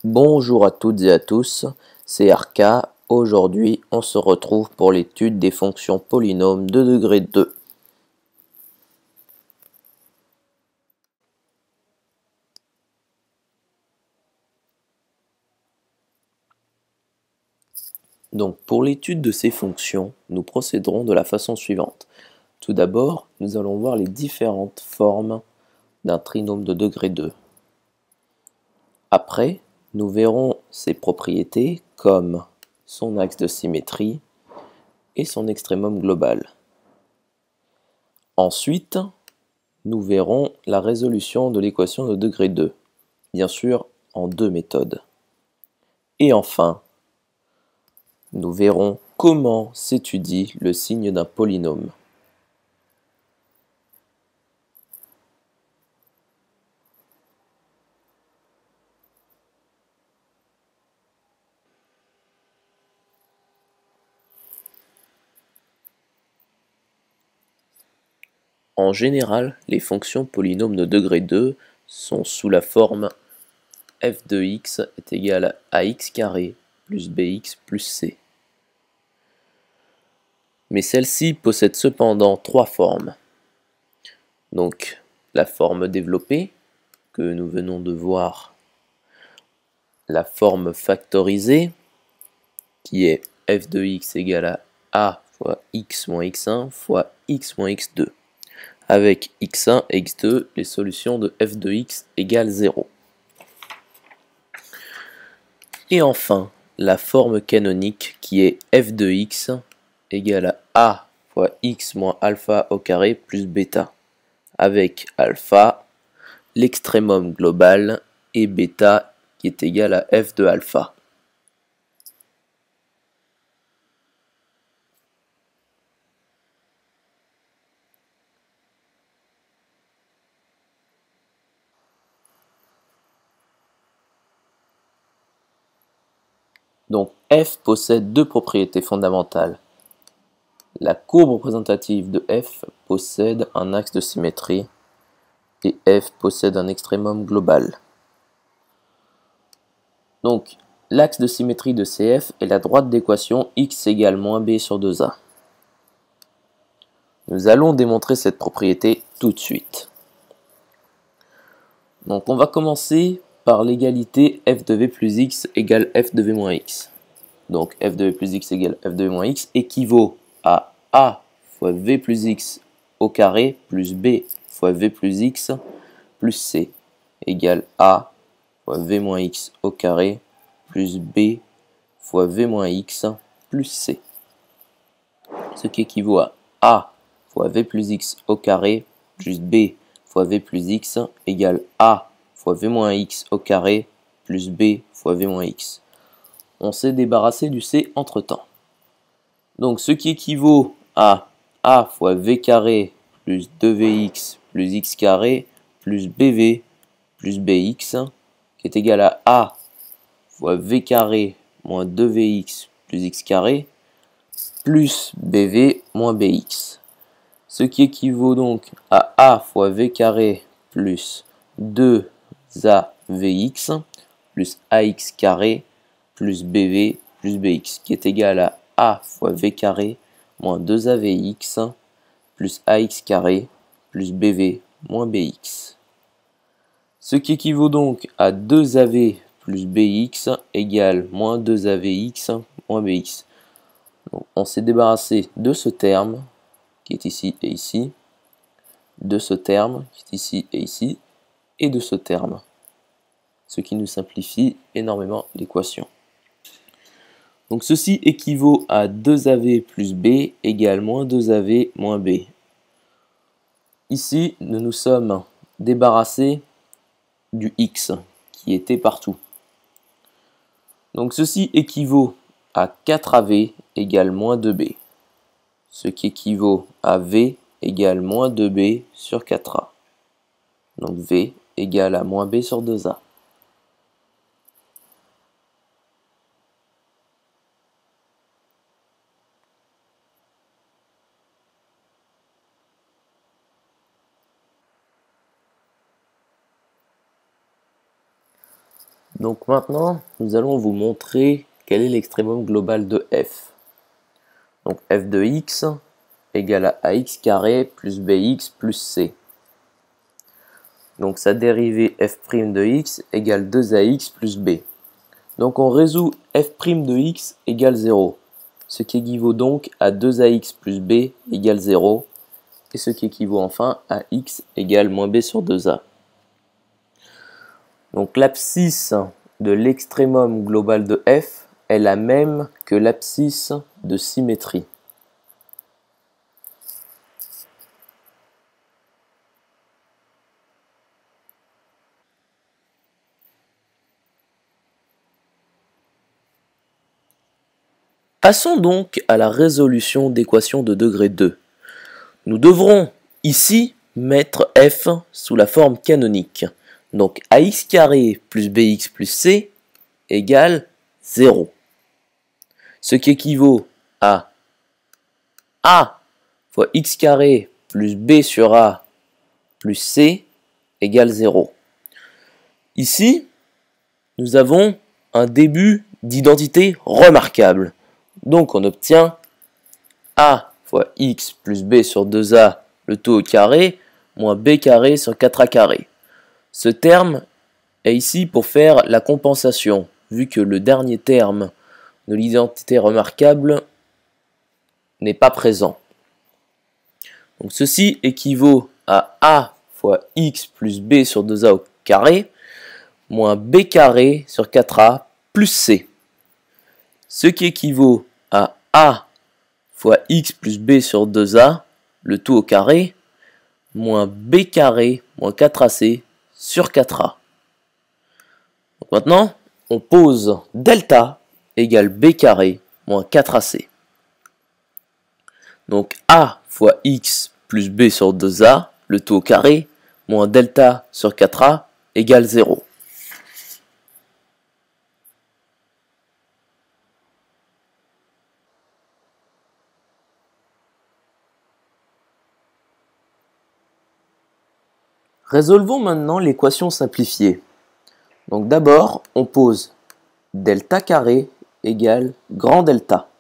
Bonjour à toutes et à tous, c'est Arca. Aujourd'hui, on se retrouve pour l'étude des fonctions polynômes de degré 2. Donc, pour l'étude de ces fonctions, nous procéderons de la façon suivante. Tout d'abord, nous allons voir les différentes formes d'un trinôme de degré 2. Après, nous verrons ses propriétés comme son axe de symétrie et son extrémum global. Ensuite, nous verrons la résolution de l'équation de degré 2, bien sûr en deux méthodes. Et enfin, nous verrons comment s'étudie le signe d'un polynôme. En général, les fonctions polynômes de degré 2 sont sous la forme f de x est égal à x carré plus bx plus c. Mais celle-ci possède cependant trois formes. Donc, la forme développée, que nous venons de voir, la forme factorisée, qui est f de x égale à a fois x moins x1 fois x moins x2. Avec x1 et x2, les solutions de f de x égale 0. Et enfin, la forme canonique qui est f de x égale à a fois x moins alpha au carré plus bêta. Avec alpha, l'extrémum global, et bêta qui est égal à f de alpha. Donc f possède deux propriétés fondamentales. La courbe représentative de f possède un axe de symétrie et f possède un extrémum global. Donc l'axe de symétrie de CF est la droite d'équation x égale moins b sur 2a. Nous allons démontrer cette propriété tout de suite. Donc on va commencer par l'égalité f de v plus x égale f de v moins x. Donc f de v plus x égale f de v moins x équivaut à a fois v plus x au carré plus b fois v plus x plus c égale a fois v moins x au carré plus b fois v moins x plus c. Ce qui équivaut à a fois v plus x au carré plus b fois v plus x égale a fois v moins x au carré plus b fois v moins x. On s'est débarrassé du c entre temps. Donc ce qui équivaut à a fois v carré plus 2vx plus x carré plus bv plus bx qui est égal à a fois v carré moins 2vx plus x carré plus bv moins bx. Ce qui équivaut donc à a fois v carré plus 2avx plus ax carré plus bv plus bx qui est égal à a fois v carré moins 2avx plus ax carré plus bv moins bx. Ce qui équivaut donc à 2av plus bx égale moins 2avx moins bx. Donc, on s'est débarrassé de ce terme qui est ici et ici, de ce terme qui est ici et ici, et de ce terme, ce qui nous simplifie énormément l'équation. Donc ceci équivaut à 2av plus b égale moins 2av moins b. Ici, nous nous sommes débarrassés du x qui était partout. Donc ceci équivaut à 4av égale moins 2b, ce qui équivaut à v égale moins 2b sur 4a. Donc v égale à moins b sur 2a. Donc maintenant, nous allons vous montrer quel est l'extrémum global de f. Donc f de x égale à ax carré plus bx plus c. Donc sa dérivée f' de x égale 2ax plus b. Donc on résout f' de x égale 0, ce qui équivaut donc à 2ax plus b égale 0, et ce qui équivaut enfin à x égale moins b sur 2a. Donc l'abscisse de l'extrémum global de f est la même que l'abscisse de symétrie. Passons donc à la résolution d'équations de degré 2. Nous devrons ici mettre f sous la forme canonique. Donc ax carré plus bx plus c égale 0. Ce qui équivaut à a fois x carré plus b sur a plus c égale 0. Ici, nous avons un début d'identité remarquable. Donc on obtient a fois x plus b sur 2a, le tout au carré, moins b carré sur 4a carré. Ce terme est ici pour faire la compensation, vu que le dernier terme de l'identité remarquable n'est pas présent. Donc ceci équivaut à a fois x plus b sur 2a au carré, moins b carré sur 4a plus c. Ce qui équivaut à a fois x plus b sur 2a, le tout au carré, moins b carré moins 4ac sur 4a. Donc maintenant, on pose delta égale b carré moins 4ac. Donc a fois x plus b sur 2a, le tout au carré, moins delta sur 4a égale 0. Résolvons maintenant l'équation simplifiée. Donc d'abord, on pose delta carré égale grand delta.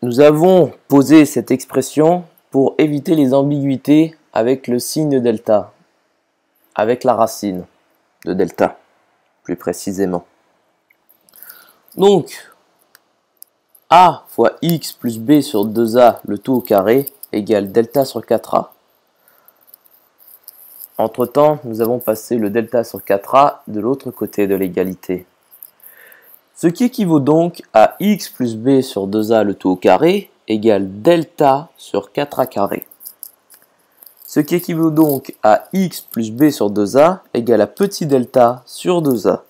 Nous avons posé cette expression pour éviter les ambiguïtés avec le signe delta, avec la racine de delta, plus précisément. Donc, a fois x plus b sur 2a, le tout au carré, égale delta sur 4a. Entre-temps, nous avons passé le delta sur 4a de l'autre côté de l'égalité. Ce qui équivaut donc à x plus b sur 2a le tout au carré égale delta sur 4a carré. Ce qui équivaut donc à x plus b sur 2a égale à petit delta sur 2a.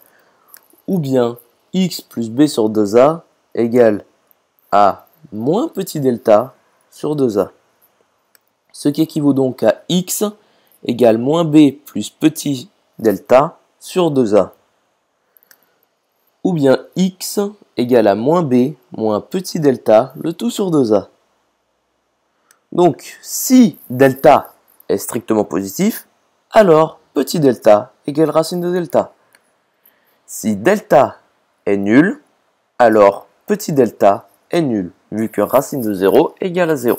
Ou bien x plus b sur 2a égale à moins petit delta sur 2a. Ce qui équivaut donc à x égale moins b plus petit delta sur 2a. Ou bien x égale à moins b moins petit delta, le tout sur 2a. Donc, si delta est strictement positif, alors petit delta égale racine de delta. Si delta est nul, alors petit delta est nul, vu que racine de 0 égale à 0.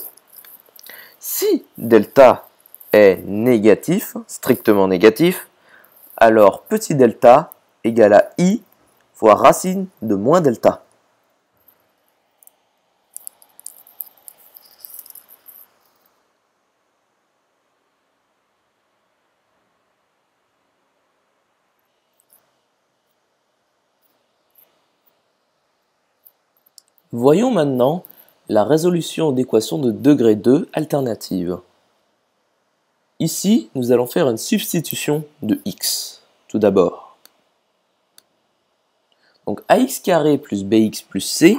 Si delta est négatif, strictement négatif, alors petit delta égale à i fois racine de moins delta. Voyons maintenant la résolution d'équations de degré 2 alternative. Ici, nous allons faire une substitution de x, tout d'abord. Donc ax carré plus bx plus c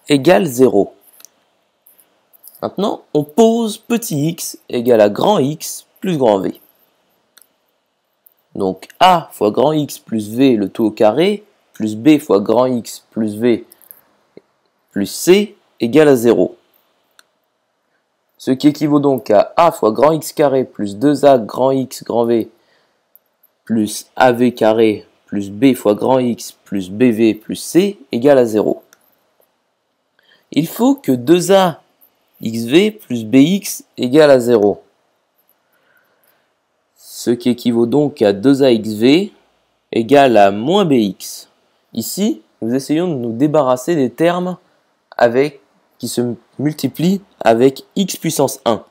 égale 0. Maintenant, on pose petit x égale à grand X plus grand V. Donc a fois grand X plus V le tout au carré, plus b fois grand X plus V plus c égale à 0. Ce qui équivaut donc à a fois grand X carré plus 2a grand X grand V plus av carré plus b fois grand X plus bv plus c égale à 0. Il faut que 2a xv plus bx égale à 0. Ce qui équivaut donc à 2a xv égale à moins bx. Ici, nous essayons de nous débarrasser des termes qui se multiplient avec x puissance 1.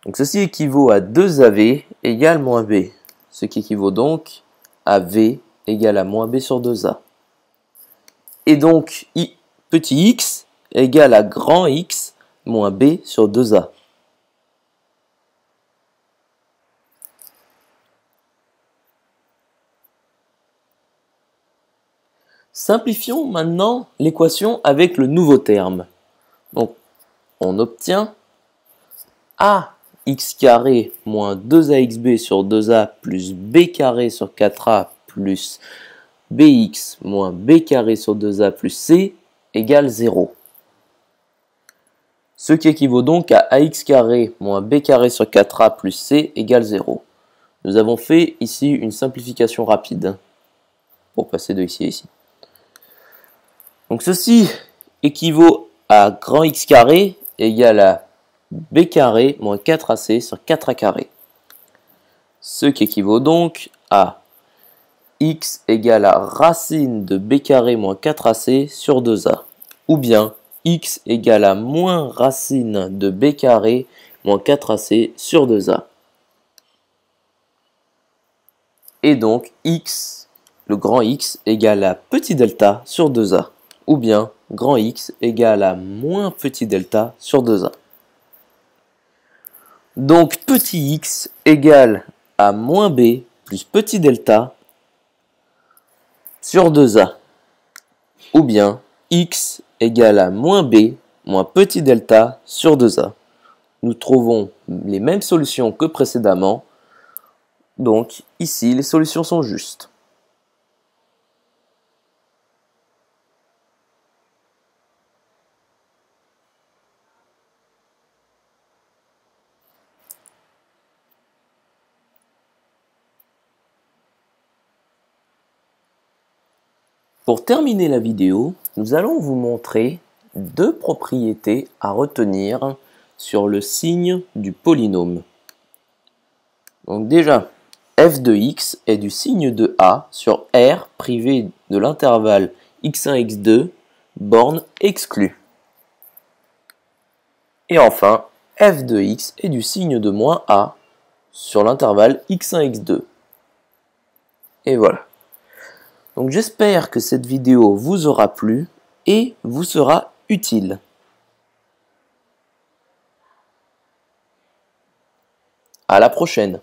Donc ceci équivaut à 2av égale moins b, ce qui équivaut donc à v égale à moins b sur 2a. Et donc petit x égale à grand X moins b sur 2a. Simplifions maintenant l'équation avec le nouveau terme. Donc on obtient ax carré moins 2axb sur 2a plus b carré sur 4a plus bx moins b carré sur 2a plus c égale 0. Ce qui équivaut donc à ax carré moins b carré sur 4a plus c égale 0. Nous avons fait ici une simplification rapide pour passer de ici à ici. Donc ceci équivaut à grand X carré égale à b carré moins 4ac sur 4a carré. Ce qui équivaut donc à x égale à racine de b carré moins 4ac sur 2a. Ou bien x égale à moins racine de b carré moins 4ac sur 2a. Et donc x, le grand X, égale à petit delta sur 2a. Ou bien grand X égale à moins petit delta sur 2a. Donc petit x égale à moins b plus petit delta sur 2a. Ou bien x égale à moins b moins petit delta sur 2a. Nous trouvons les mêmes solutions que précédemment. Donc ici, les solutions sont justes. Pour terminer la vidéo, nous allons vous montrer deux propriétés à retenir sur le signe du polynôme. Donc déjà, f de x est du signe de a sur R privé de l'intervalle x1, x2, borne exclue. Et enfin, f de x est du signe de moins a sur l'intervalle x1, x2. Et voilà. Donc j'espère que cette vidéo vous aura plu et vous sera utile. À la prochaine.